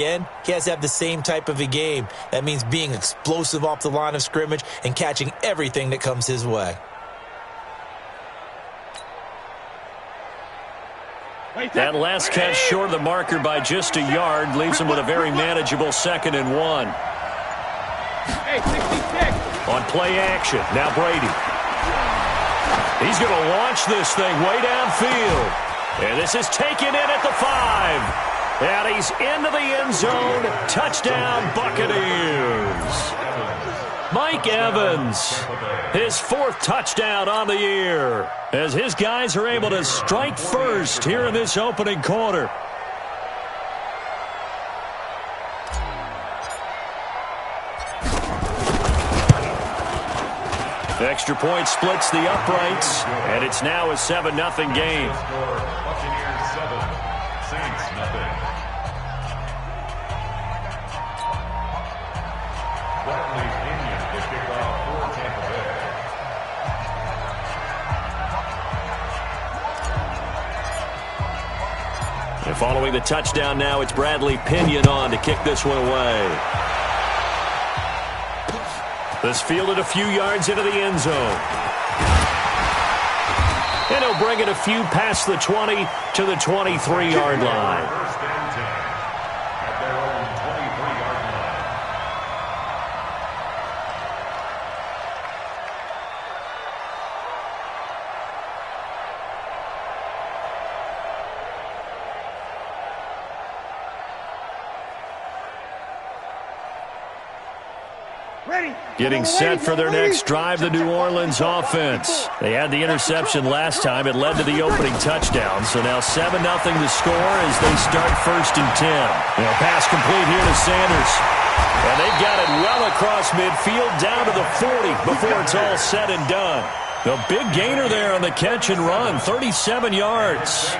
Again, he has to have the same type of a game. That means being explosive off the line of scrimmage and catching everything that comes his way. That last catch short of the marker by just a yard leaves him with a very manageable 2nd and 1. On play action, now Brady. He's going to launch this thing way downfield. And this is taken in at the 5. And he's into the end zone. Touchdown, Buccaneers. Mike Evans, his 4th touchdown on the year, as his guys are able to strike first here in this opening quarter. The extra point splits the uprights, and it's now a 7-0 game. Buccaneers 7, Saints 0. Bradley Pinion to kick off for Tampa Bay. And following the touchdown now, it's Bradley Pinion on to kick this one away. This fielded a few yards into the end zone. And he'll bring it a few past the 20 to the 23-yard line. First and 10 at their own 23-yard line. Getting set for their next drive, the New Orleans offense. They had the interception last time. It led to the opening touchdown. So now 7-0 the score as they start 1st and 10. Pass complete here to Sanders. And they've got it well across midfield down to the 40 before it's all said and done. The big gainer there on the catch and run, 37 yards.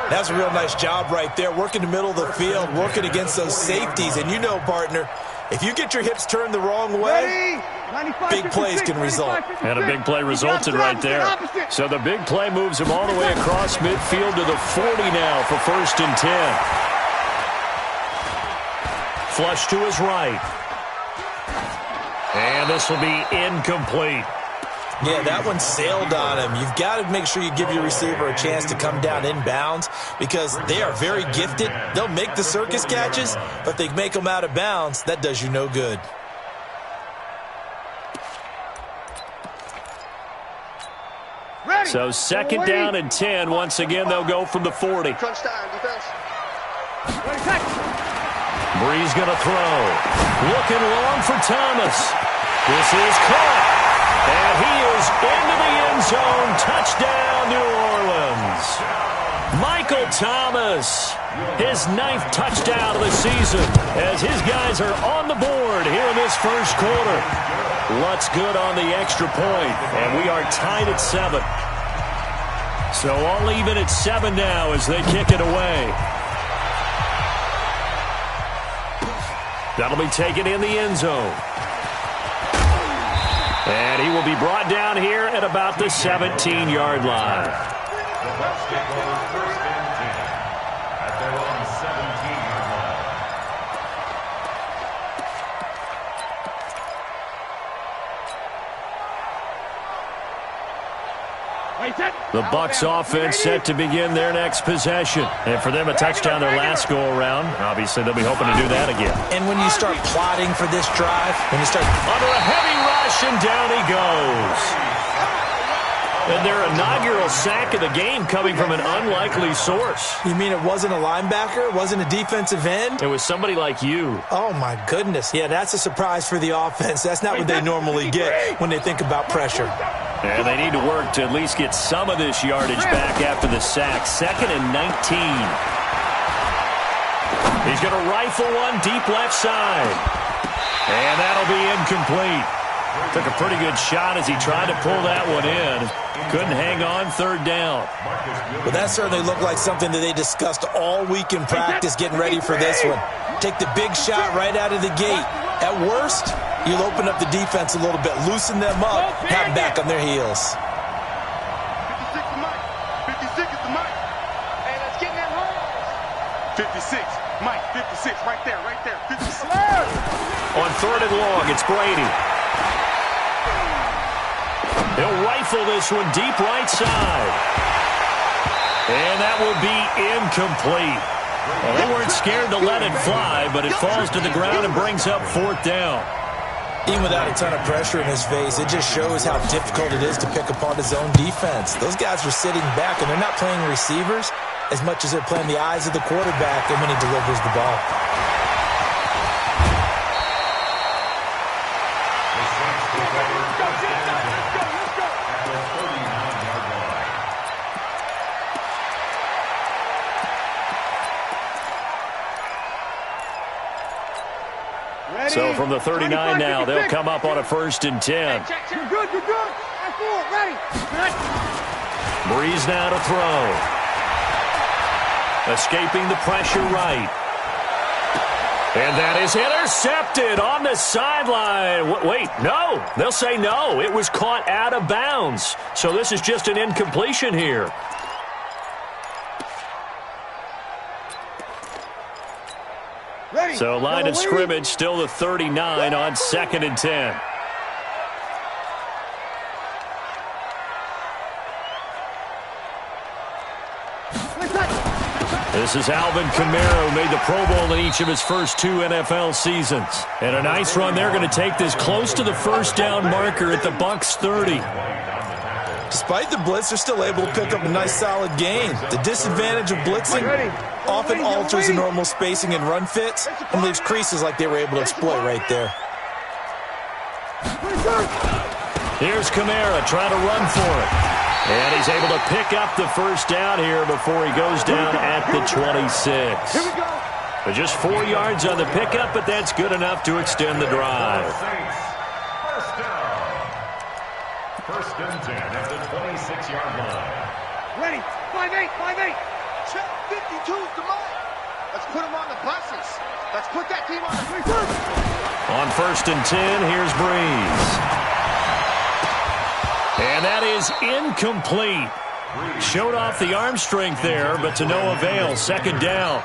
That's a real nice job right there, working the middle of the field, working against those safeties. And you know, partner, if you get your hips turned the wrong way, big plays can result. And a big play resulted right there. So the big play moves him all the way across midfield to the 40 now for 1st and 10. Flush to his right. And this will be incomplete. Yeah, that one sailed on him. You've got to make sure you give your receiver a chance to come down inbounds because they are very gifted. They'll make the circus catches, but they make them out of bounds. That does you no good. So 2nd down and 10. Once again, they'll go from the 40. Crunch time, defense. Bree's going to throw. Looking long for Thomas. This is caught. And he is into the end zone. Touchdown, New Orleans. Michael Thomas, his 9th touchdown of the season as his guys are on the board here in this 1st quarter. Lutz good on the extra point, and we are tied at 7. So all even at 7 now as they kick it away. That'll be taken in the end zone. And he will be brought down here at about the 17-yard line. The Bucs take over 1st and 10 at their own 17-yard line. The Bucs offense set to begin their next possession. And for them, a touchdown their last go-around. Obviously, they'll be hoping to do that again. And when you start plotting for this drive, when you start under a heavy rush, and down he goes. And their inaugural sack of the game coming from an unlikely source. You mean it wasn't a linebacker? It wasn't a defensive end? It was somebody like you. Oh, my goodness. Yeah, that's a surprise for the offense. That's not what they normally get when they think about pressure. And they need to work to at least get some of this yardage back after the sack. 2nd and 19. He's going to rifle one deep left side. And that'll be incomplete. Took a pretty good shot as he tried to pull that one in. Couldn't hang on 3rd down. Well, that certainly looked like something that they discussed all week in practice getting ready for this one. Take the big shot right out of the gate. At worst, you'll open up the defense a little bit, loosen them up, have them back on their heels. 56 to Mike. 56 is the Mike. Hey, let's get in that hole. 56, Mike. 56, right there, 56. On 3rd and long, it's Brady. He'll rifle this one deep right side. And that will be incomplete. Well, they weren't scared to let it fly, but it falls to the ground and brings up 4th down. Even without a ton of pressure in his face, it just shows how difficult it is to pick apart his own defense. Those guys are sitting back, and they're not playing receivers as much as they're playing the eyes of the quarterback and when he delivers the ball. So from the 39 now, they'll come up on a 1st and 10. You're good. Ready. Breeze now to throw. Escaping the pressure right. And that is intercepted on the sideline. Wait, no. They'll say no. It was caught out of bounds. So this is just an incompletion here. So line of scrimmage still the 39 on 2nd and 10. This is Alvin Kamara, who made the Pro Bowl in each of his first 2 NFL seasons. And a nice run. They're going to take this close to the 1st down marker at the Bucs 30. Despite the blitz, they're still able to pick up a nice, solid gain. The disadvantage of blitzing often alters the normal spacing and run fits and leaves creases like they were able to exploit right there. Here's Kamara trying to run for it. And he's able to pick up the 1st down here before he goes down at the 26. But just 4 yards on the pickup, but that's good enough to extend the drive. 1st and 10 at the 26-yard line. Ready. 5-8. Check 52's the mark. Let's put him on the buses. Let's put that team on the 3rd. On 1st and 10, here's Breeze. And that is incomplete. Showed off the arm strength there, but to no avail. 2nd down.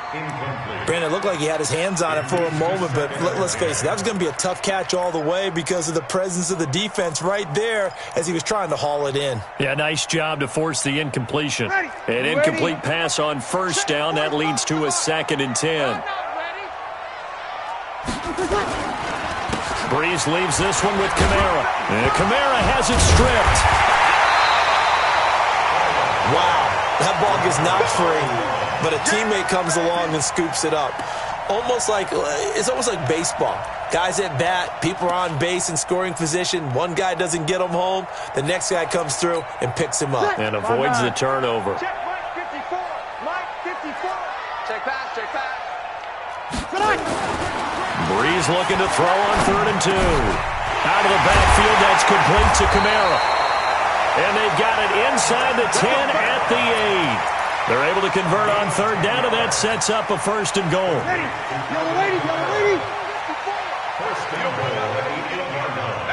Brandon, it looked like he had his hands on it for a moment, but let's face it, that was going to be a tough catch all the way because of the presence of the defense right there as he was trying to haul it in. Yeah, nice job to force the incompletion. An incomplete pass on 1st down. That leads to a 2nd and 10. Breeze leaves this one with Kamara. And Kamara has it stripped. Wow, that ball gets knocked free, but a teammate comes along and scoops it up. It's almost like baseball. Guys at bat, people are on base in scoring position. One guy doesn't get him home. The next guy comes through and picks him up. And avoids the turnover. Check Mike 54. Mike 54. Check pass. Breeze looking to throw on 3rd and 2. Out of the backfield, that's complete to Kamara. And they've got it inside the 10 at the 8. They're able to convert on 3rd down, and that sets up a 1st and goal. Ready. Yellow lady. 1st and goal at the 8-yard line.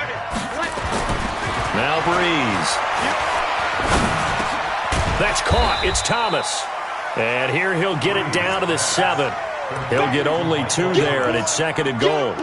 Now Breeze. That's caught. It's Thomas. And here he'll get it down to the 7. He'll get only 2 there, and it's 2nd and goal.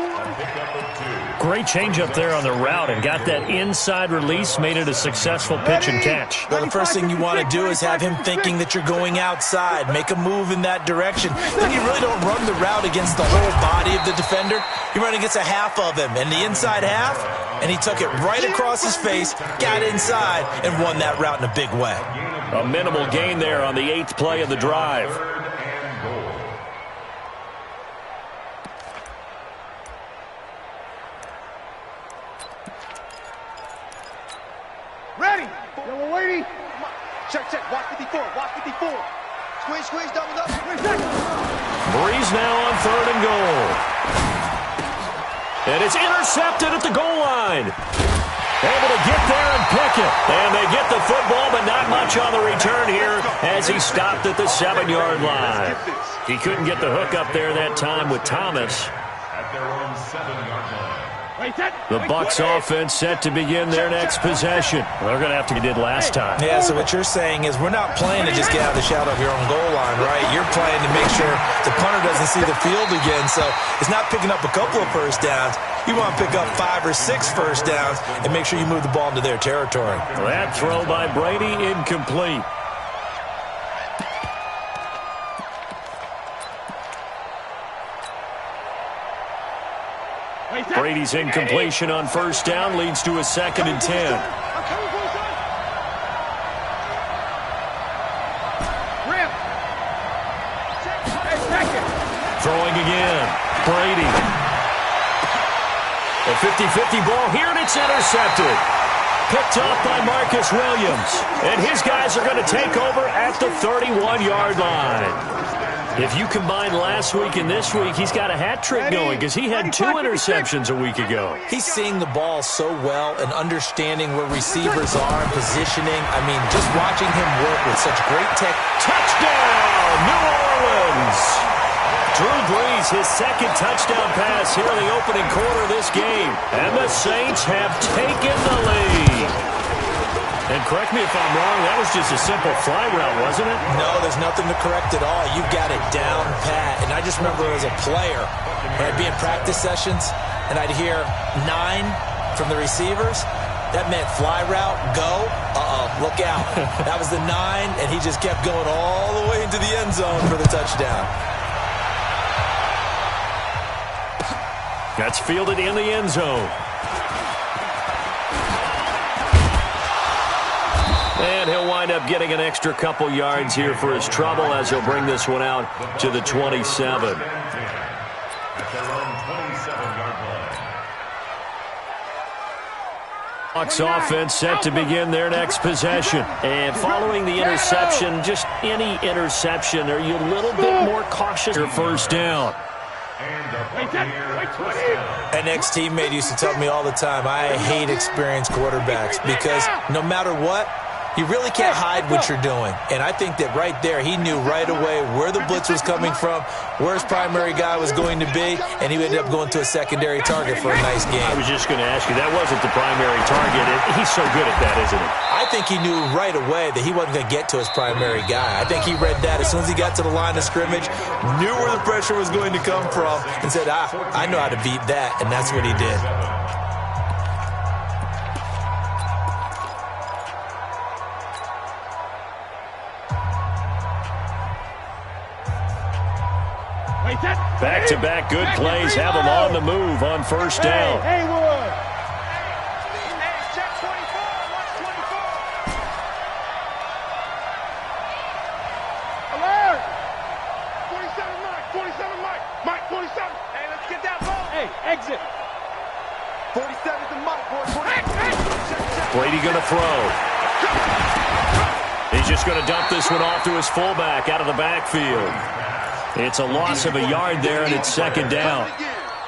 Great change up there on the route and got that inside release, made it a successful pitch and catch. Well, the first thing you want to do is have him thinking that you're going outside. Make a move in that direction. Then you really don't run the route against the whole body of the defender. You run against a half of him, and the inside half, and he took it right across his face, got inside, and won that route in a big way. A minimal gain there on the 8th play of the drive. Ready. Yellow lady. Check. Watch 54. Squeeze, double up. Breeze now on 3rd and goal. And it's intercepted at the goal line. Able to get there and pick it. And they get the football, but not much on the return here as he stopped at the 7-yard line. He couldn't get the hook up there that time with Thomas. At their own 7-yard line. The Bucs offense set to begin their next possession. They're going to have to get it last time. Yeah, so what you're saying is we're not playing to just get out of the shadow of your own goal line, right? You're playing to make sure the punter doesn't see the field again. So it's not picking up a couple of first downs. You want to pick up 5 or 6 first downs and make sure you move the ball into their territory. That throw by Brady incomplete. Brady's incompletion on first down leads to a 2nd and 10. Throwing again. Brady. A 50-50 ball here, and it's intercepted. Picked off by Marcus Williams. And his guys are going to take over at the 31-yard line. If you combine last week and this week, he's got a hat trick going because he had 2 interceptions a week ago. He's seeing the ball so well and understanding where receivers are and positioning. I mean, just watching him work with such great tech. Touchdown, New Orleans! Drew Brees, his 2nd touchdown pass here in the opening quarter of this game. And the Saints have taken the lead. And correct me if I'm wrong, that was just a simple fly route, wasn't it? No, there's nothing to correct at all. You've got it down pat. And I just remember as a player, when I'd be in practice sessions, and I'd hear 9 from the receivers, that meant fly route, go, look out. That was the 9, and he just kept going all the way into the end zone for the touchdown. That's fielded in the end zone. And he'll wind up getting an extra couple yards here for his trouble as he'll bring this one out to the 27. Bucs offense set to begin their next possession. And following the interception, just any interception, are you a little bit more cautious? Your first down. An ex-teammate used to tell me all the time, I hate experienced quarterbacks because no matter what, you really can't hide what you're doing. And I think that right there, he knew right away where the blitz was coming from, where his primary guy was going to be, and he ended up going to a secondary target for a nice game. I was just going to ask you, that wasn't the primary target. He's so good at that, isn't he? I think he knew right away that he wasn't going to get to his primary guy. I think he read that as soon as he got to the line of scrimmage, knew where the pressure was going to come from, and said, I know how to beat that, and that's what he did. Back-to-back good plays have them on the move on first down. Haywood. Alert. 47 Mike. 47 Mike. Mike 47. Hey, let's get that ball. Hey, exit. 47 to Mike, boy. Brady going to throw. He's just going to dump this one off to his fullback out of the backfield. It's a loss of a yard there, and it's 2nd down.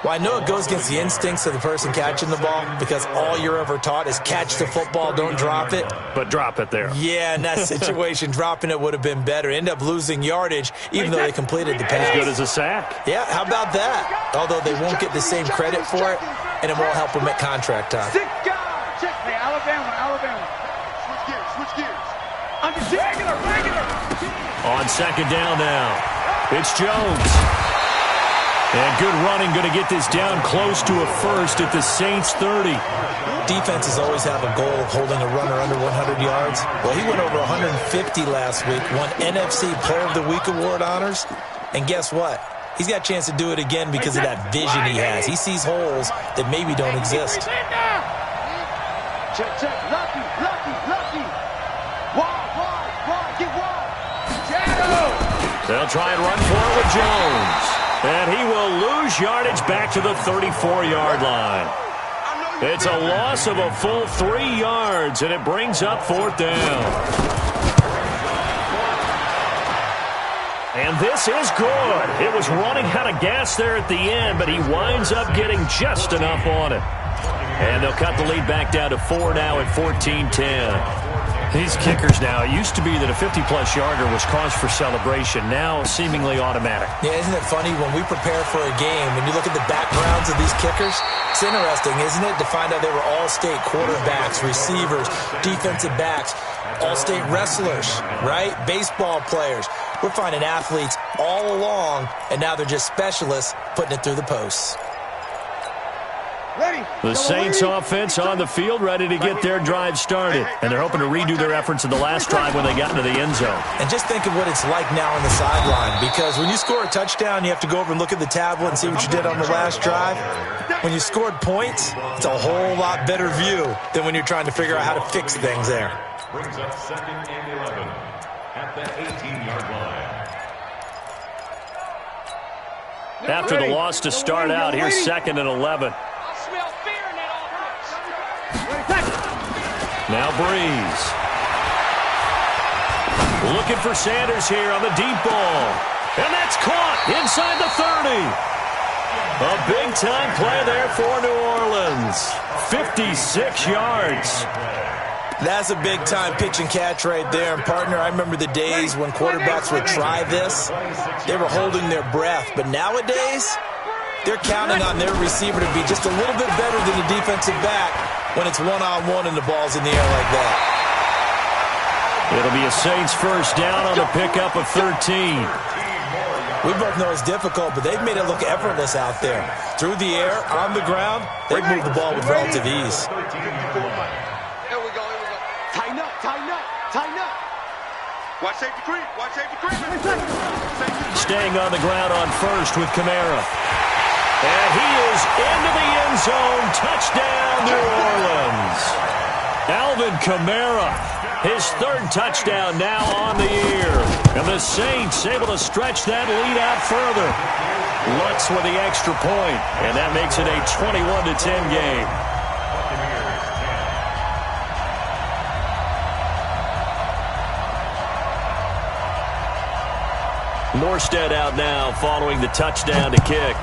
Well, I know it goes against the instincts of the person catching the ball because all you're ever taught is catch the football, don't drop it. But drop it there. Yeah, in that situation, dropping it would have been better. End up losing yardage, even though they completed the pass. As good as a sack. Yeah, how about that? Although they won't get the same credit for it, and it won't help them at contract time. Hey, Alabama. Switch gears. Under regular. On 2nd down now. It's Jones. And good running, going to get this down close to a first at the Saints 30. Defenses always have a goal of holding a runner under 100 yards. Well, he went over 150 last week, won NFC Player of the Week award honors. And guess what? He's got a chance to do it again because of that vision he has. He sees holes that maybe don't exist. Check. Lucky. Wide. Get wide. Shadow. They'll try and run for it with Jones. And he will lose yardage back to the 34-yard line. It's a loss of a full 3 yards, and it brings up 4th down. And this is good. It was running out of gas there at the end, but he winds up getting just enough on it. And they'll cut the lead back down to 4 now at 14-10. These kickers now, it used to be that a 50-plus yarder was cause for celebration. Now, seemingly automatic. Yeah, isn't it funny when we prepare for a game, when you look at the backgrounds of these kickers, it's interesting, isn't it, to find out they were all-state quarterbacks, receivers, defensive backs, all-state wrestlers, right? Baseball players. We're finding athletes all along, and now they're just specialists putting it through the posts. The Saints offense on the field, ready to get their drive started. And they're hoping to redo their efforts in the last drive when they got into the end zone. And just think of what it's like now on the sideline, because when you score a touchdown, you have to go over and look at the tablet and see what you did on the last drive. When you scored points, it's a whole lot better view than when you're trying to figure out how to fix things there. Brings up 2nd and 11 at the 18-yard line. After the loss to start out, here's 2nd and 11. Now Breeze. Looking for Sanders here on the deep ball. And that's caught inside the 30. A big-time play there for New Orleans. 56 yards. That's a big-time pitch and catch right there. And, partner, I remember the days when quarterbacks would try this. They were holding their breath. But nowadays, they're counting on their receiver to be just a little bit better than the defensive back when it's one-on-one and the ball's in the air like that. It'll be a Saints first down on the pickup of 13. We both know it's difficult, but they've made it look effortless out there. Through the air, on the ground, they've moved the ball with relative ease. Here we go. Tighten up. Watch safety creep. Staying on the ground on first with Kamara. And he is into the end zone. Touchdown, New Orleans. Alvin Kamara, his 3rd touchdown now on the year. And the Saints able to stretch that lead out further. Lutz with the extra point, and that makes it a 21-10 game. Norstead out now following the touchdown to kick.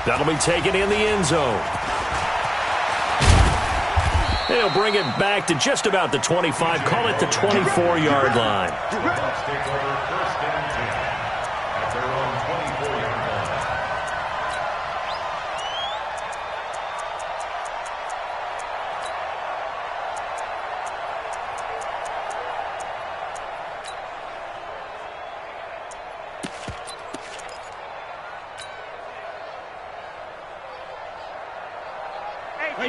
That'll be taken in the end zone. They'll bring it back to just about the 25, call it the 24-yard line. Take over 1st and 10 at their own 24-yard line.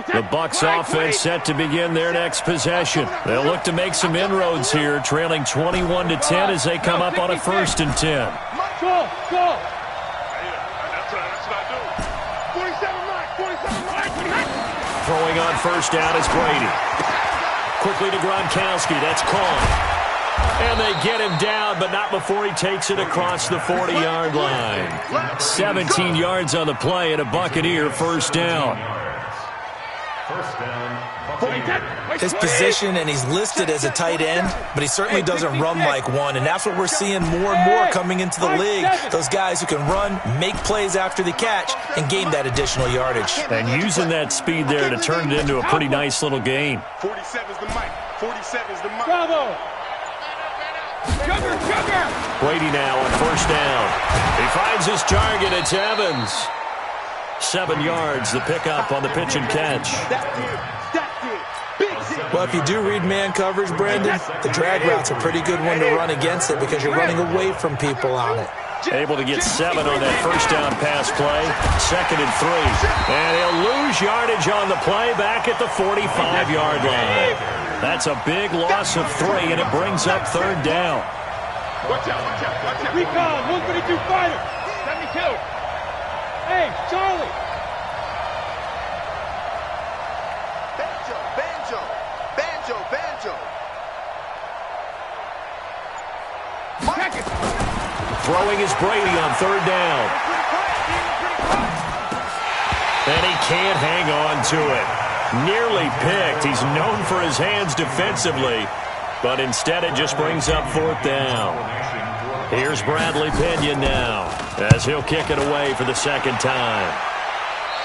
The Bucs offense set to begin their next possession. They'll look to make some inroads here, trailing 21-10 as they come up on a 1st and 10. Go. That's what I do. 47 Mike. Throwing on first down is Brady. Quickly to Gronkowski. That's caught. And they get him down, but not before he takes it across the 40-yard line. 17 yards on the play and a Buccaneer first down. First down, His position, and he's listed as a tight end, but he certainly doesn't run like one, and that's what we're seeing more and more coming into the league. Those guys who can run, make plays after the catch, and gain that additional yardage. And using that speed there to turn it into a pretty nice little gain. 47's the mic. 47's the mic. Bravo. Sugar. Brady now on first down. He finds his target. It's Evans. 7 yards, the pickup on the pitch and catch. Well, if you do read man coverage, Brandon, the drag route's a pretty good one to run against it because you're running away from people on it. Able to get 7 on that first down pass play. 2nd and 3. And he'll lose yardage on the play back at the 45-yard line. That's a big loss of 3, and it brings up 3rd down. Watch out. Recon, 132 fighter. 72. Hey, Charlie. Banjo. Throwing is Brady on 3rd down. And he can't hang on to it. Nearly picked. He's known for his hands defensively, but instead it just brings up 4th down. Here's Bradley Pinion now as he'll kick it away for the 2nd time.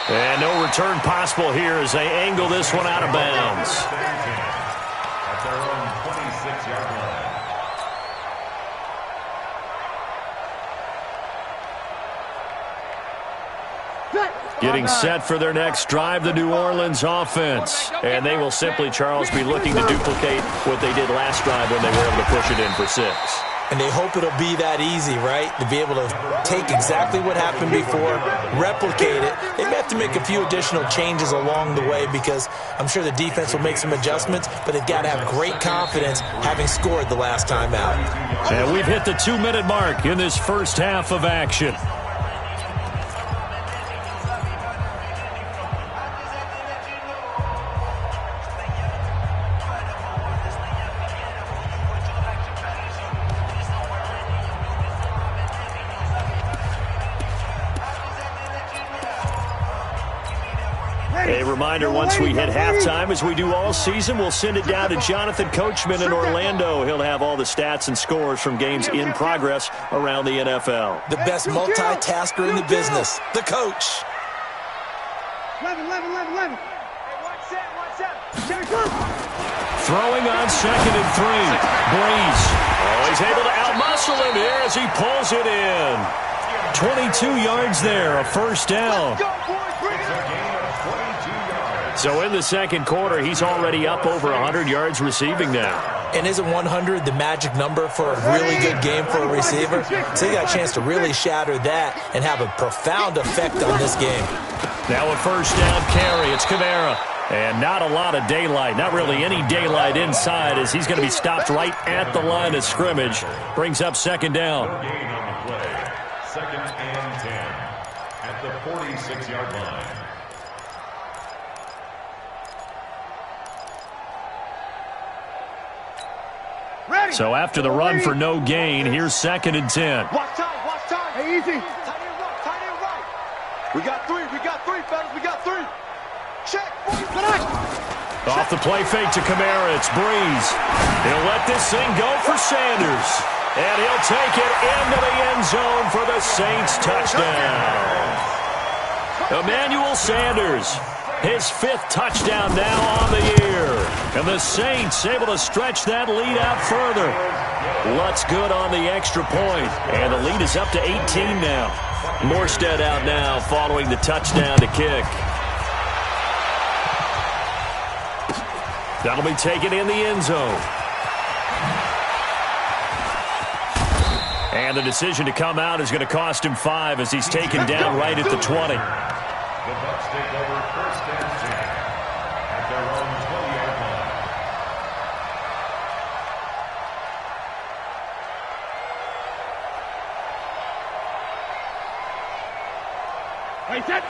And no return possible here as they angle this one out of bounds. At their own 26-yard line. Getting set for their next drive, the New Orleans offense. And they will simply, Charles, be looking to duplicate what they did last drive when they were able to push it in for 6. And they hope it'll be that easy, right? To be able to take exactly what happened before, replicate it. They may have to make a few additional changes along the way because I'm sure the defense will make some adjustments, but they've got to have great confidence having scored the last time out. And we've hit the 2-minute mark in this first half of action. A reminder, once we hit halftime, as we do all season, we'll send it down to Jonathan Coachman in Orlando. He'll have all the stats and scores from games in progress around the NFL. The best multitasker in the business, the coach. 11. Throwing on 2nd and 3. Breeze. Oh, he's able to outmuscle him here as he pulls it in. 22 yards there, a first down. So in the second quarter, he's already up over 100 yards receiving now. And isn't 100 the magic number for a really good game for a receiver? So he got a chance to really shatter that and have a profound effect on this game. Now a first down carry. It's Kamara. And not a lot of daylight. Not really any daylight inside as he's going to be stopped right at the line of scrimmage. Brings up 2nd down. Gain on the play. 2nd and 10 at the 46-yard line. So after the run for no gain, here's 2nd and 10. Watch time. Hey, easy. Tight end right. We got three, fellas. We got 3. Check. Off the play fake to Kamara, it's Breeze. He'll let this thing go for Sanders. And he'll take it into the end zone for the Saints touchdown. Emmanuel Sanders, his 5th touchdown now on the year. And the Saints able to stretch that lead out further. Lutz good on the extra point. And the lead is up to 18 now. Morstead out now following the touchdown to kick. That'll be taken in the end zone. And the decision to come out is going to cost him 5 as he's taken down right at the 20. The Bucs take over 1st and 10 at their own 20-yard line.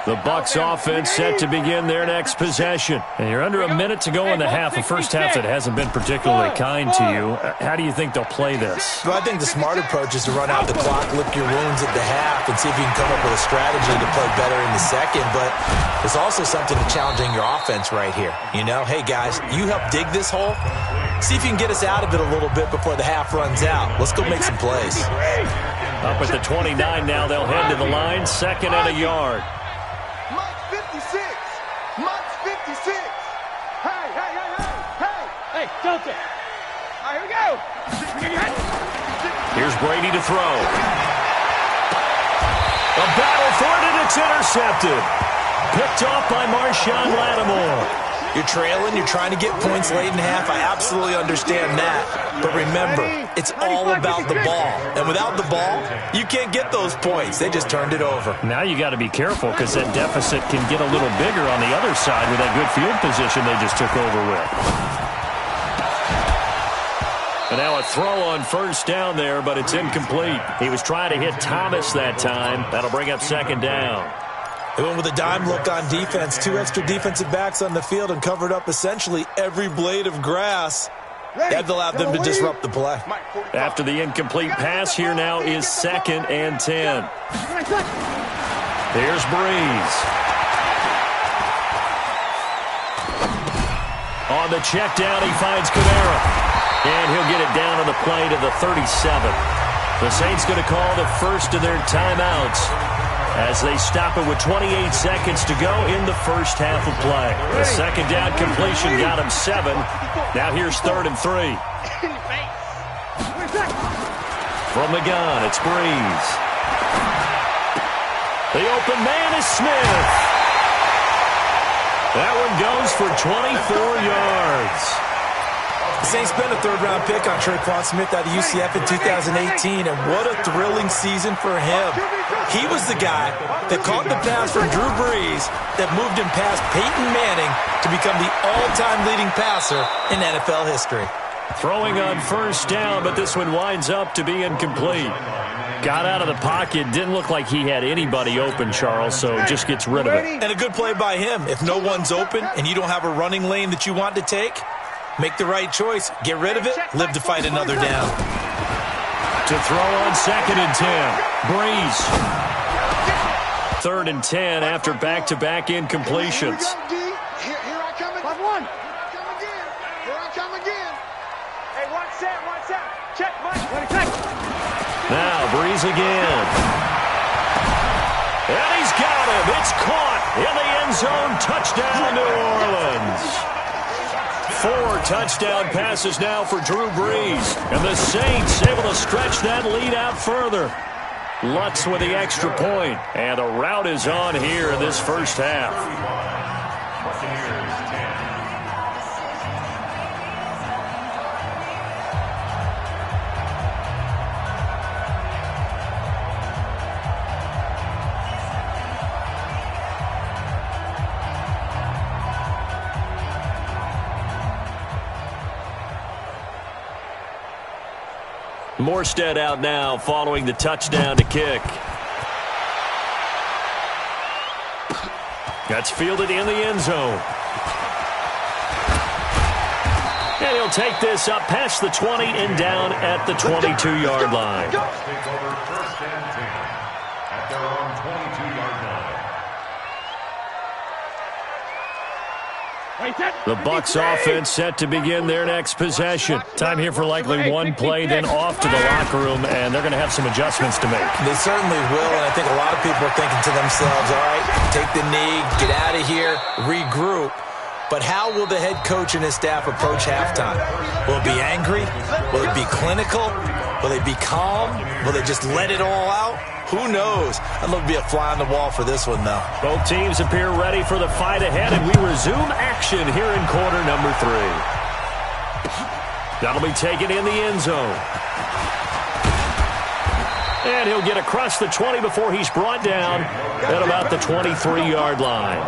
The Bucs offense set to begin their next possession. And you're under a minute to go in the half, a first half that hasn't been particularly kind to you. How do you think they'll play this? Well, I think the smart approach is to run out the clock, lick your wounds at the half, and see if you can come up with a strategy to play better in the second. But there's also something to challenging your offense right here. You know, hey, guys, you help dig this hole. See if you can get us out of it a little bit before the half runs out. Let's go make some plays. Up at the 29 now, they'll head to the line, 2nd and a yard. Mike's 56. Hey, Delta. All right, here we go. Here's Brady to throw. A battle for it, and it's intercepted. Picked off by Marshawn Lattimore. You're trailing, you're trying to get points late in half. I absolutely understand that. But remember, it's all about the ball. And without the ball, you can't get those points. They just turned it over. Now you got to be careful because that deficit can get a little bigger on the other side with that good field position they just took over with. And now a throw on first down there, but it's incomplete. He was trying to hit Thomas that time. That'll bring up 2nd down. They went with a dime look on defense. 2 extra defensive backs on the field and covered up essentially every blade of grass. That allowed them to disrupt the play. After the incomplete pass, here now is 2nd and 10. There's Breeze. On the check down, he finds Kamara. And he'll get it down on the play to the 37. The Saints going to call the first of their timeouts. as they stop it with 28 seconds to go in the first half of play. The second down completion got him 7. Now here's 3rd and 3. From the gun, it's Breeze. The open man is Smith. That one goes for 24 yards. The Saints spent a 3rd-round pick on Tre'Quan Smith out of UCF in 2018, and what a thrilling season for him. He was the guy that caught the pass from Drew Brees that moved him past Peyton Manning to become the all-time leading passer in NFL history. Throwing on 1st down, but this one winds up to be incomplete. Got out of the pocket, didn't look like he had anybody open, Charles, so just gets rid of it. And a good play by him. If no one's open and you don't have a running lane that you want to take, make the right choice. Get rid of it. Live to fight another down. To throw on 2nd and 10. Breeze. 3rd and 10 after back-to-back incompletions. Here I come again. Here I come again. Hey, watch that. Check, Mike. Now Breeze again. And he's got him. It's caught in the end zone. Touchdown, New Orleans. 4 touchdown passes now for Drew Brees. And the Saints able to stretch that lead out further. Lutz with the extra point. And the rout is on here in this first half. Morstead out now following the touchdown to kick. That's fielded in the end zone. And he'll take this up past the 20 and down at the 22-yard line. Take over 1st and 10 at their own 22-yard line. The Bucs offense set to begin their next possession. Time here for likely one play, then off to the locker room, and they're going to have some adjustments to make. They certainly will, and I think a lot of people are thinking to themselves, all right, take the knee, get out of here, regroup. But how will the head coach and his staff approach halftime? Will it be angry? Will it be clinical? Will they be calm? Will they just let it all out? Who knows? I'd love to be a fly on the wall for this one, though. Both teams appear ready for the fight ahead, and we resume action here in quarter number 3. That'll be taken in the end zone. And he'll get across the 20 before he's brought down at about the 23-yard line.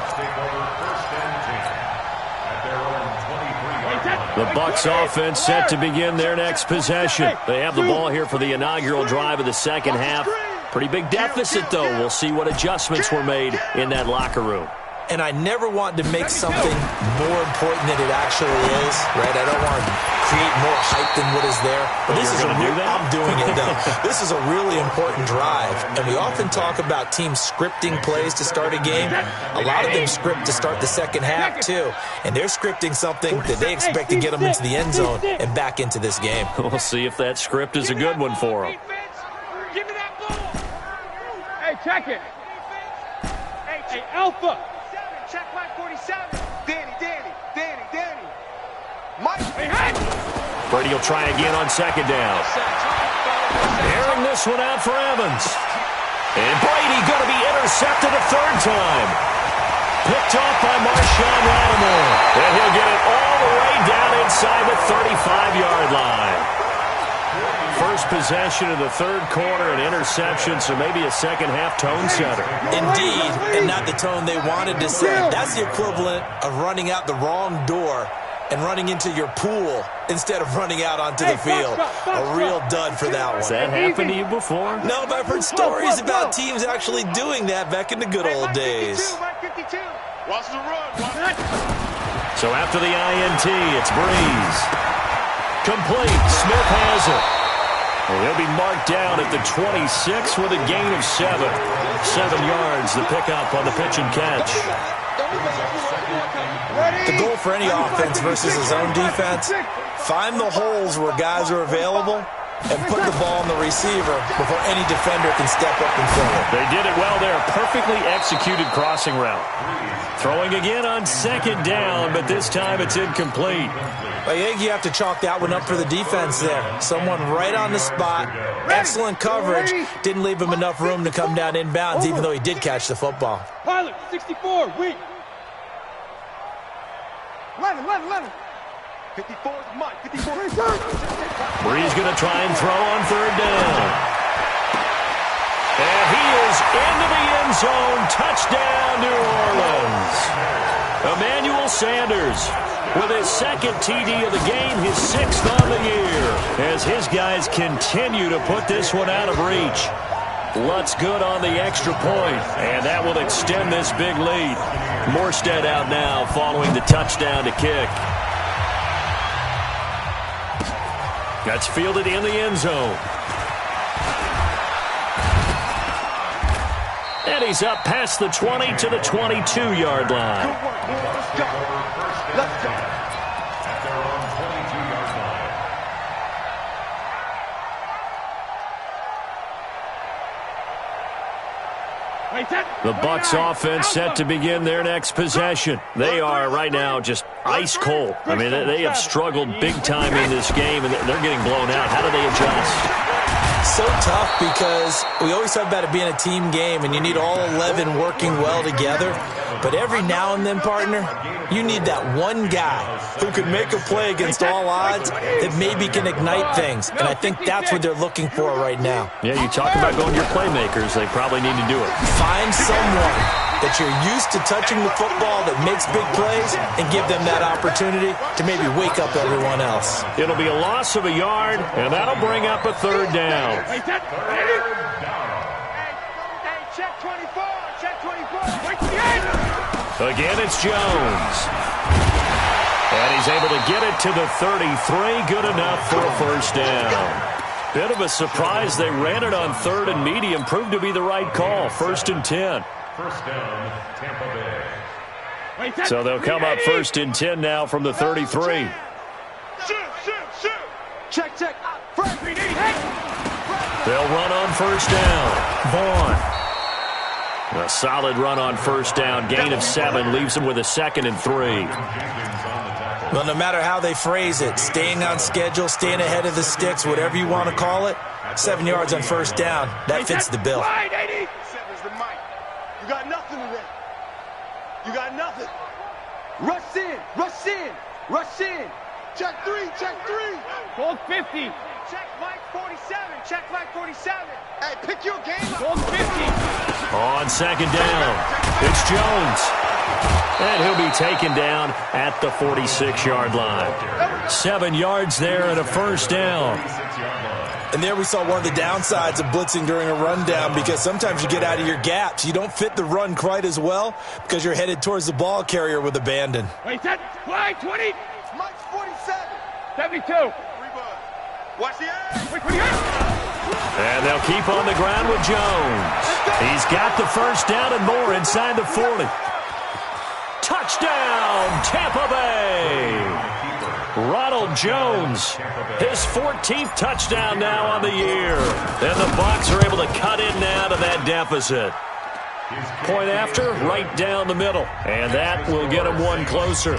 The Bucs offense set to begin their next possession. They have the ball here for the inaugural drive of the second half. Pretty big deficit, though. We'll see what adjustments were made in that locker room. And I never want to make something more important than it actually is, right? I don't want to create more hype than what is there. But this is a real, I'm doing it, though. This is a really important drive. And we often talk about teams scripting plays to start a game. A lot of them script to start the second half, too. And they're scripting something that they expect to get them into the end zone and back into this game. We'll see if that script is a good one for them. Give me that ball. Hey, check it. Hey, Alpha. Check Mike 47. Danny. Mike. Hey. Brady will try again on second down. Airing this one out for Evans. And Brady going to be intercepted a 3rd time. Picked off by Marshawn Lattimore. And he'll get it all the way down inside the 35-yard line. First possession of the 3rd quarter, an interception, so maybe a second-half tone setter. Indeed, and not the tone they wanted to set. That's the equivalent of running out the wrong door and running into your pool instead of running out onto the field. A real dud for that one. Has that happened to you before? No, but I've heard stories about teams actually doing that back in the good old days. Watch the run. So after the INT, it's Breeze. Complete. Smith has it. Well, he'll be marked down at the 26 with a gain of 7. 7 yards, the pickup on the pitch and catch. The goal for any offense versus his own defense, find the holes where guys are available, and put the ball on the receiver before any defender can step up and fill it. They did it well there. Perfectly executed crossing route. Throwing again on second down, but this time it's incomplete. I think you have to chalk that one up for the defense there. Someone right on the spot. Excellent coverage. Didn't leave him enough room to come down inbounds, even though he did catch the football. Pilot, 64, weak. 11. 54 is Mike. 54 is Bree's going to try and throw on third down. And he is into the end zone. Touchdown, New Orleans. Emmanuel Sanders with his second TD of the game, his sixth on the year, as his guys continue to put this one out of reach. Lutz good on the extra point, and that will extend this big lead. Morstead out now following the touchdown to kick. That's fielded in the end zone. And he's up past the 20 to the 22-yard line. Good work, boys. Let's go. Let's go. At their own 22-yard line. The Bucs offense set to begin their next possession. They are right now just ice cold. I mean, they have struggled big time in this game, and they're getting blown out. How do they adjust? So tough because we always talk about it being a team game, and you need all 11 working well together. But every now and then, partner, you need that one guy who can make a play against all odds that maybe can ignite things. And I think that's what they're looking for right now. Yeah, you talk about going to your playmakers. They probably need to do it. Find someone that you're used to touching the football that makes big plays and give them that opportunity to maybe wake up everyone else. It'll be a loss of a yard, and that'll bring up a third down. Hey, check 24. Check 24. Again, it's Jones. And he's able to get it to the 33. Good enough for a first down. Bit of a surprise. They ran it on third and medium. Proved to be the right call. First and 10. First down, Tampa Bay. So they'll come up first and 10 now from the 33. Shoot. Check. They'll run on first down. Vaughn. A solid run on first down. Gain of 7 leaves them with a second and 3. Well, no matter how they phrase it, staying on schedule, staying ahead of the sticks, whatever you want to call it, 7 yards on first down, that fits the bill. Right, 80. 7's the mic. You got nothing today. You got nothing. Rush in. Check 3. Hold 50. Check Mike 47. Hey, pick your game up. Hold 50. On second down, it's Jones. And he'll be taken down at the 46-yard line. 7 yards there and a first down. And there we saw one of the downsides of blitzing during a rundown, because sometimes you get out of your gaps. You don't fit the run quite as well because you're headed towards the ball carrier with abandon. Wait, that fly 20. Mike's 47. 72. Watch the edge. Wait, 28. And they'll keep on the ground with Jones. He's got the first down and more inside the 40. Touchdown, Tampa Bay. Ronald Jones, his 14th touchdown now on the year. And the Bucs are able to cut in now to that deficit. Point after, right down the middle. And that will get them one closer.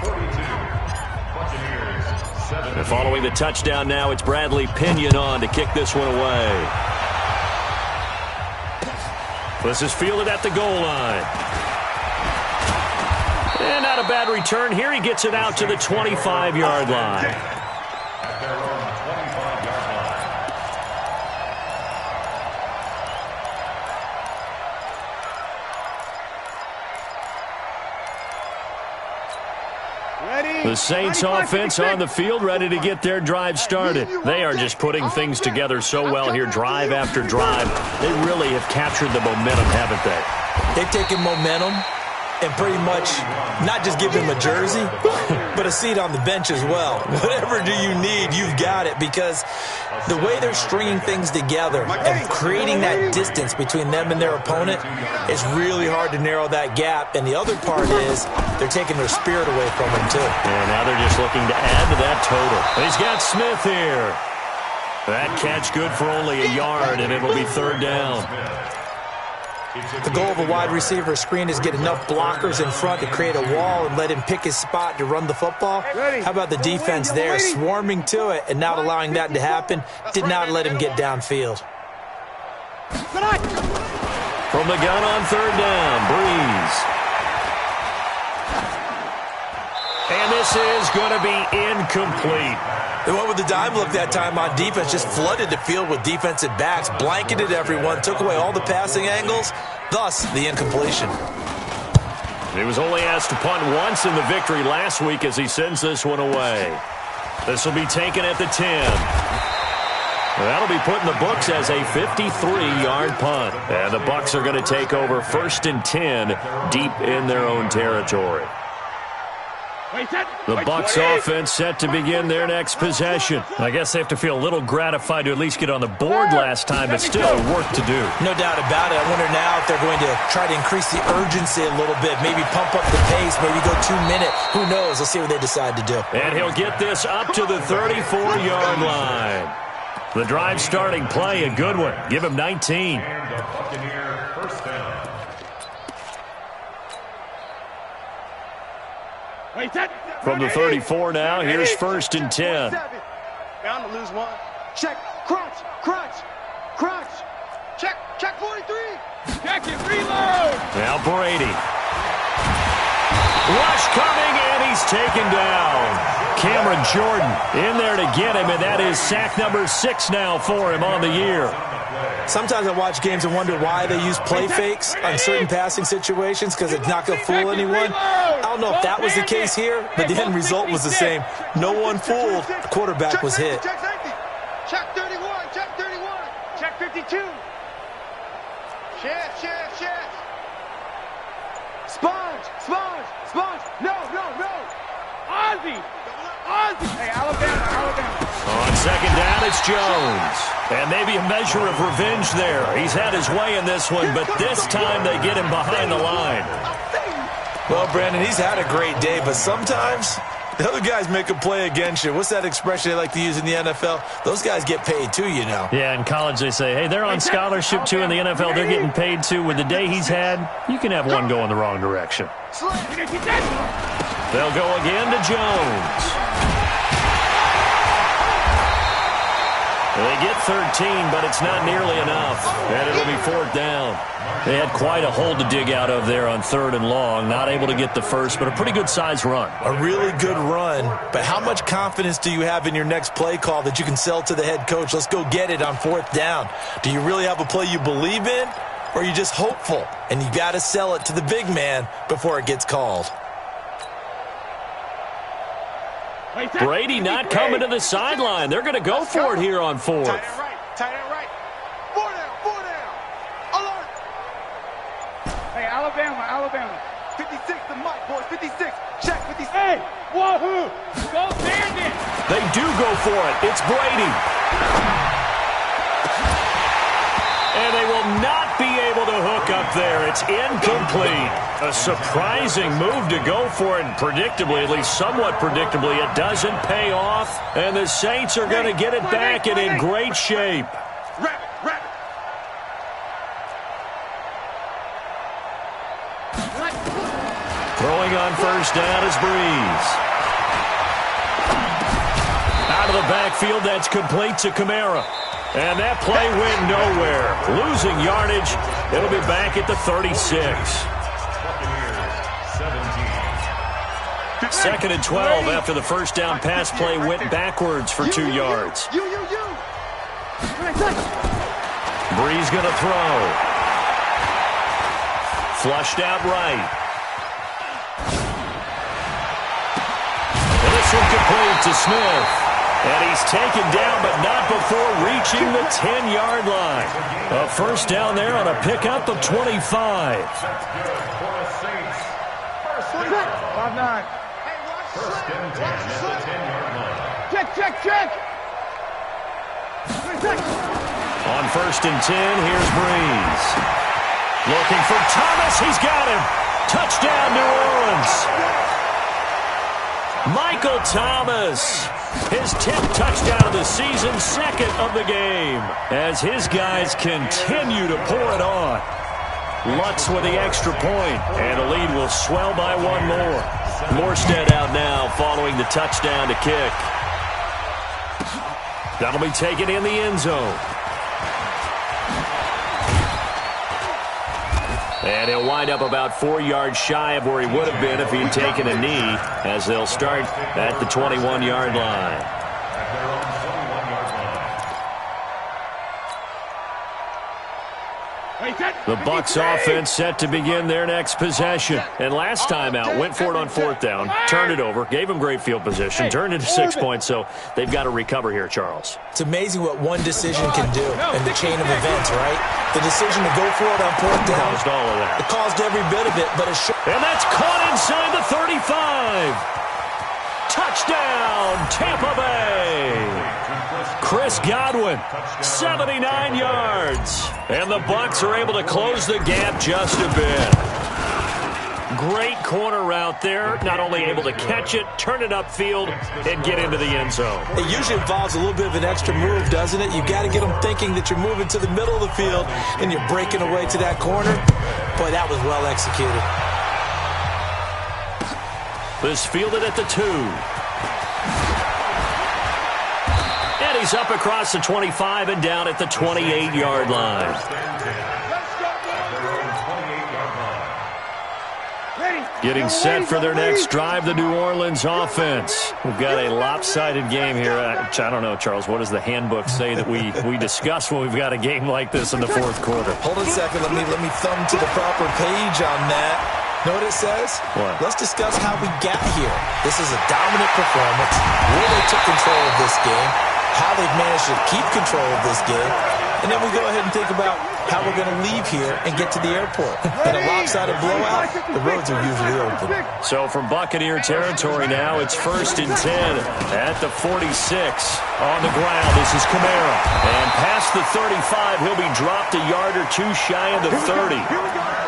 And following the touchdown now, it's Bradley Pinion on to kick this one away. This is fielded at the goal line. And not a bad return here. He gets it out to the 25-yard line. At their own 25-yard line. The Saints offense on the field, ready to get their drive started. They are just putting things together so well here, drive after drive. They really have captured the momentum, haven't they? They've taken momentum and pretty much not just give him a jersey, but a seat on the bench as well. Whatever do you need, you've got it, because the way they're stringing things together and creating that distance between them and their opponent is really hard to narrow that gap. And the other part is they're taking their spirit away from him, too. And now they're just looking to add to that total. He's got Smith here. That catch good for only a yard, and it'll be third down. The goal of a wide receiver screen is get enough blockers in front to create a wall and let him pick his spot to run the football. How about the defense there, swarming to it and not allowing that to happen? Did not let him get downfield. From the gun on third down, Breeze. And this is going to be incomplete. They went with the dime look that time on defense, just flooded the field with defensive backs, blanketed everyone, took away all the passing angles, thus the incompletion. He was only asked to punt once in the victory last week as he sends this one away. This will be taken at the 10. That'll be put in the books as a 53-yard punt. And the Bucs are going to take over 1st and 10 deep in their own territory. The Bucs offense set to begin their next possession. I guess they have to feel a little gratified to at least get on the board last time, but still work to do. No doubt about it. I wonder now if they're going to try to increase the urgency a little bit, maybe pump up the pace, maybe go 2 minute. Who knows? Let's see what they decide to do. And he'll get this up to the 34-yard line. The drive starting play, a good one. Give him 19. And the Buccaneer first down. From the 34 now, here's 1st and 10. Bound to lose one. Check, crunch, crunch, crunch. Check 43. Check it, reload. Now Brady. Rush coming, and he's taken down. Cameron Jordan in there to get him, and that is sack number 6 now for him on the year. Sometimes I watch games and wonder why they use play fakes on certain passing situations because it's not going to fool anyone. I don't know if that was the case here, but the end result was the same. No one fooled. The quarterback was hit. Check 31, check 31, check 52. Check. Sponge. No. Ozzy. Hey, Alabama. On second down, it's Jones. And maybe a measure of revenge there. He's had his way in this one, but this time they get him behind the line. Well, Brandon, he's had a great day, but sometimes the other guys make a play against you. What's that expression they like to use in the NFL? Those guys get paid too, you know. Yeah, in college they say, hey, they're on scholarship too. In the NFL, they're getting paid too. With the day he's had, you can have one go in the wrong direction. They'll go again to Jones. They get 13, but it's not nearly enough. And it'll be 4th down. They had quite a hole to dig out of there on 3rd and long. Not able to get the first, but a pretty good-sized run. A really good run, but how much confidence do you have in your next play call that you can sell to the head coach? Let's go get it on 4th down. Do you really have a play you believe in, or are you just hopeful? And you got to sell it to the big man before it gets called. Brady not coming to the sideline. They're going to go for it here on 4th. Tight end right. 4 down. Alert. Hey, Alabama. 56 to Mike, boys. 56. Check 56. Hey, wahoo. Go stand it. They do go for it. It's Brady. And they will not be able to hook up there. It's incomplete. A surprising move to go for it, and predictably, at least somewhat predictably, it doesn't pay off. And the Saints are going to get it back and in great shape. Rapid. Throwing on 1st down is Breeze. Out of the backfield, that's complete to Kamara. And that play went nowhere. Losing yardage. It'll be back at the 36. 2nd and 12 after the 1st down pass play went backwards for 2 yards. Breeze going to throw. Flushed out right. And this one complete to Smith. And he's taken down, but not before reaching the 10-yard line. A 1st down there on a pickup of 25. 5-9. First and 10 at the 10-yard line. Check. On 1st and 10, here's Breeze. Looking for Thomas. He's got him. Touchdown, New Orleans. Michael Thomas, his 10th touchdown of the season, second of the game, as his guys continue to pour it on. Lutz with the extra point, and the lead will swell by one more. Morstead out now following the touchdown to kick. That'll be taken in the end zone. And he'll wind up about 4 yards shy of where he would have been if he'd taken a knee, as they'll start at the 21-yard line. The Bucs offense set to begin their next possession. And last time out, went for it on 4th down, turned it over, gave them great field position, turned it to 6 points, so they've got to recover here, Charles. It's amazing what one decision can do in the chain of events, right? The decision to go for it on 4th down. Caused all of that. It caused every bit of it, but it should. And that's caught inside the 35. Touchdown, Tampa Bay. Chris Godwin, 79 yards. And the Bucs are able to close the gap just a bit. Great corner route there. Not only able to catch it, turn it upfield, and get into the end zone. It usually involves a little bit of an extra move, doesn't it? You've got to get them thinking that you're moving to the middle of the field and you're breaking away to that corner. Boy, that was well executed. This fielded at the 2. And he's up across the 25 and down at the 28-yard line. Getting set for their next drive, the New Orleans offense. We've got a lopsided game here. I don't know, Charles, what does the handbook say that we discuss when we've got a game like this in the 4th quarter? Hold on a second. Let me thumb to the proper page on that. Know what it says? What? Let's discuss how we got here. This is a dominant performance, where they took control of this game, how they've managed to keep control of this game, and then we go ahead and think about how we're going to leave here and get to the airport. In a lopsided blowout, the roads are usually open. So from Buccaneer territory now, it's 1st and 10 at the 46. On the ground, this is Kamara. And past the 35, he'll be dropped a yard or two shy of the 30.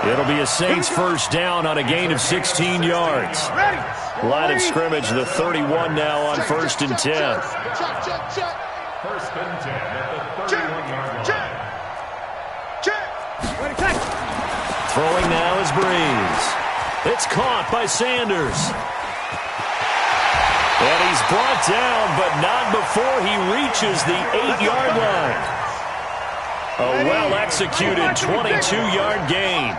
It'll be a Saints first down on a gain of 16 yards. Line of scrimmage, the 31 now on 1st and 10. First and 10 at the 31-yard line. Throwing now is Breeze. It's caught by Sanders. And he's brought down, but not before he reaches the 8-yard line. A well-executed 22-yard gain.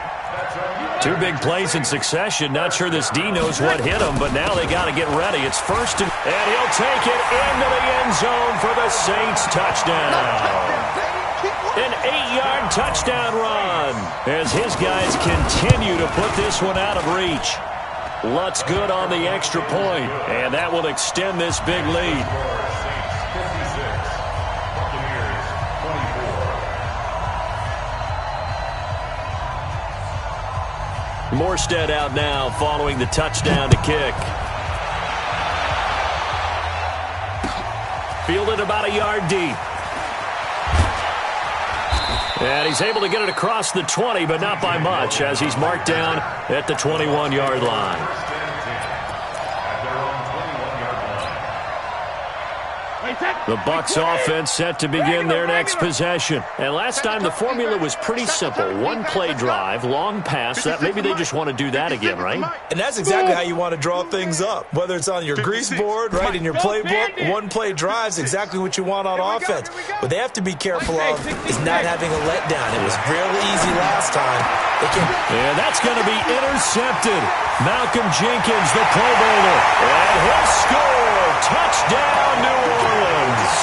2 big plays in succession. Not sure this D knows what hit him, but now they got to get ready. It's 1st and he'll take it into the end zone for the Saints touchdown. An 8-yard touchdown run as his guys continue to put this one out of reach. Lutz good on the extra point, and that will extend this big lead. Morstead out now following the touchdown to kick. Fielded about a yard deep. And he's able to get it across the 20, but not by much, as he's marked down at the 21-yard line. The Bucs offense set to begin their next possession. And last time the formula was pretty simple. 1-play drive, long pass. That maybe they just want to do that again, right? And that's exactly how you want to draw things up. Whether it's on your grease board, right, in your playbook, 1-play drive is exactly what you want on offense. What they have to be careful of is not having a letdown. It was really easy last time. And that's going to be intercepted. Malcolm Jenkins, the Pro Bowler. And he'll score. Touchdown, New Orleans.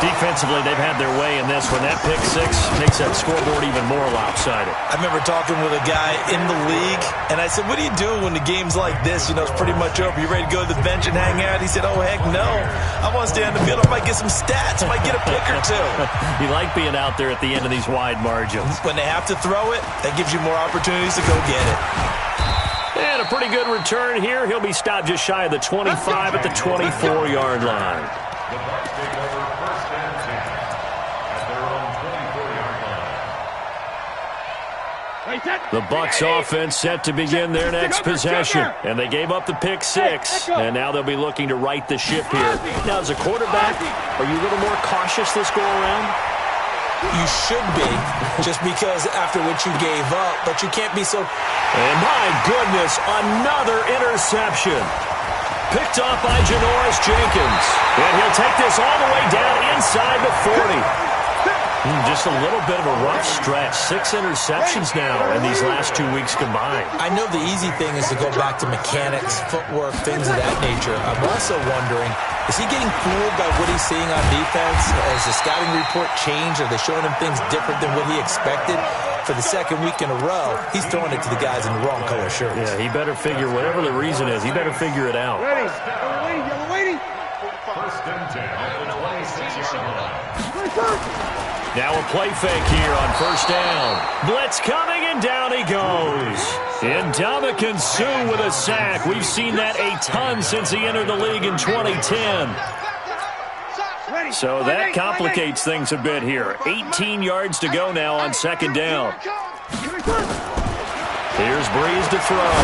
Defensively, they've had their way in this one. That pick 6 makes that scoreboard even more lopsided. I remember talking with a guy in the league, and I said, what do you do when the game's like this? You know, it's pretty much over. You ready to go to the bench and hang out? He said, oh, heck no. I want to stay on the field. I might get some stats. I might get a pick or two. You like being out there at the end of these wide margins. When they have to throw it, that gives you more opportunities to go get it. And a pretty good return here. He'll be stopped just shy of the 25 at the 24-yard line. The Bucs take over 1st and 10 at their own 24-yard line. The Bucs offense set to begin their next possession. And they gave up the pick six. And now they'll be looking to right the ship here. Now, as a quarterback, are you a little more cautious this go-around? You should be, just because after what you gave up. But you can't be so... And my goodness, another interception. Picked off by Janoris Jenkins. And he'll take this all the way down inside the 40. Just a little bit of a rough stretch. 6 interceptions now in these last 2 weeks combined. I know the easy thing is to go back to mechanics, footwork, things of that nature. I'm also wondering, is he getting fooled by what he's seeing on defense? Has the scouting report changed? Are they showing him things different than what he expected? For the second week in a row, he's throwing it to the guys in the wrong color shirts. Yeah, he better figure, whatever the reason is, he better figure it out. Ready. Yellow waiting. First and 10 on the 26-yard line. Now a play fake here on first down. Blitz coming, and down he goes. Ndamukong Suh with a sack. We've seen that a ton since he entered the league in 2010. So that complicates things a bit here. 18 yards to go now on second down. Here's Breeze to throw.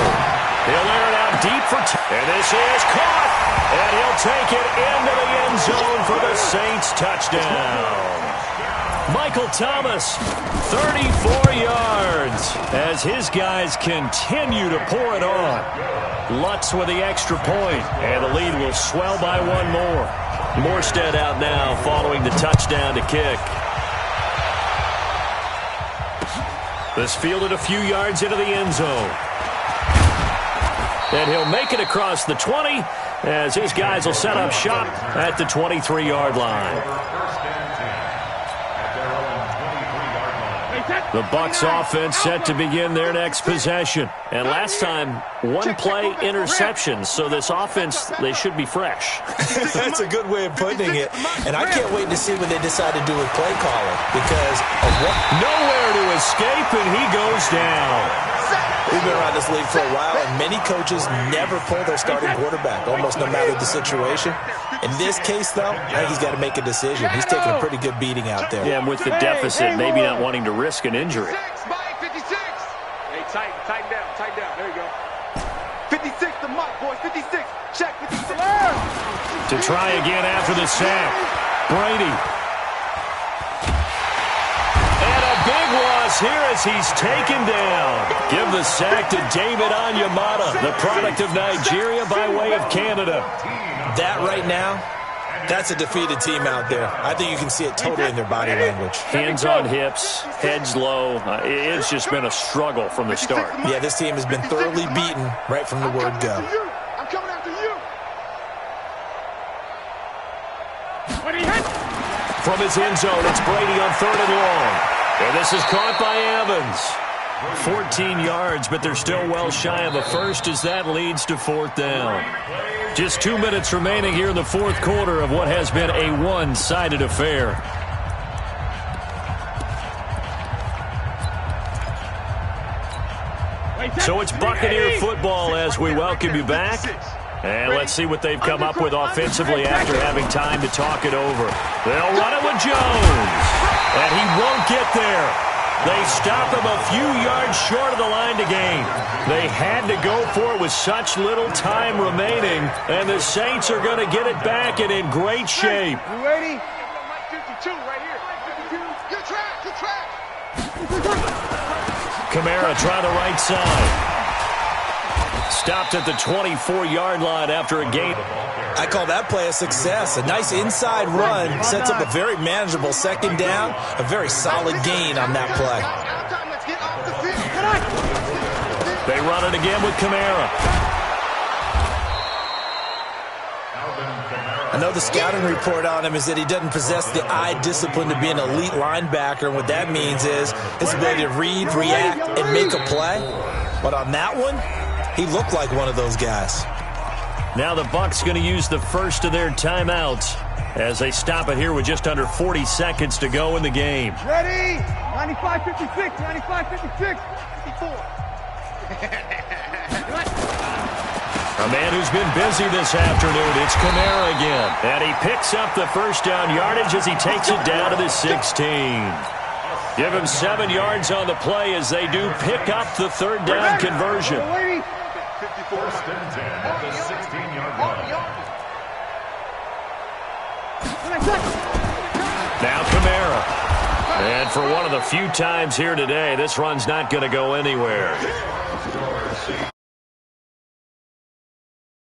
He'll air it out deep for and this is caught. And he'll take it into the end zone for the Saints touchdown. Michael Thomas, 34 yards, as his guys continue to pour it on. Lutz with the extra point, and the lead will swell by one more. Morstead out now following the touchdown to kick. This fielded a few yards into the end zone. And he'll make it across the 20 as his guys will set up shop at the 23-yard line. The Bucs offense set to begin their next possession. And last time, one play interception. So this offense, they should be fresh. That's a good way of putting it. And I can't wait to see what they decide to do with play calling. Because of what... Nowhere to escape, and he goes down. We've been around this league for a while, and many coaches never pull their starting quarterback, almost no matter the situation. In this case, though, I think he's got to make a decision. He's taking a pretty good beating out there. Yeah, and with the deficit, maybe not wanting to risk an injury. Hey, tighten down. There you go. 56, the mic, boys. 56. Check, 56. To try again after the sack. Brady. And a big loss here as he's taken down. Give the sack to David Onyemata, the product of Nigeria by way of Canada. That right now, that's a defeated team out there. I think you can see it totally in their body language. Hands on hips, heads low. It's just been a struggle from the start. Yeah, this team has been thoroughly beaten right from the word go. I'm coming after you. From his end zone, it's Brady on 3rd and long. And this is caught by Evans. 14 yards, but they're still well shy of a first as that leads to 4th down. Just 2 minutes remaining here in the 4th quarter of what has been a one-sided affair. So it's Buccaneer football as we welcome you back. And let's see what they've come up with offensively after having time to talk it over. They'll run it with Jones. And he won't get there. They stop him a few yards short of the line to gain. They had to go for it with such little time remaining. And the Saints are going to get it back and in great shape. You ready? 52 right here. 52. Good track. Kamara trying the right side. Stopped at the 24-yard line after a gain. I call that play a success. A nice inside run sets up a very manageable second down. A very solid gain on that play. They run it again with Kamara. I know the scouting report on him is that he doesn't possess the eye discipline to be an elite linebacker. And what that means is his ability to read, react, and make a play. But on that one, he looked like one of those guys. Now the Bucs going to use the first of their timeouts as they stop it here with just under 40 seconds to go in the game. Ready? 95-56, 95-56, 54. A man who's been busy this afternoon, it's Kamara again. And he picks up the first down yardage as he takes it down to the 16. Give him 7 yards on the play as they do pick up the third down conversion. First and 10 at the 16-yard line. Now Kamara. And for one of the few times here today, this run's not going to go anywhere.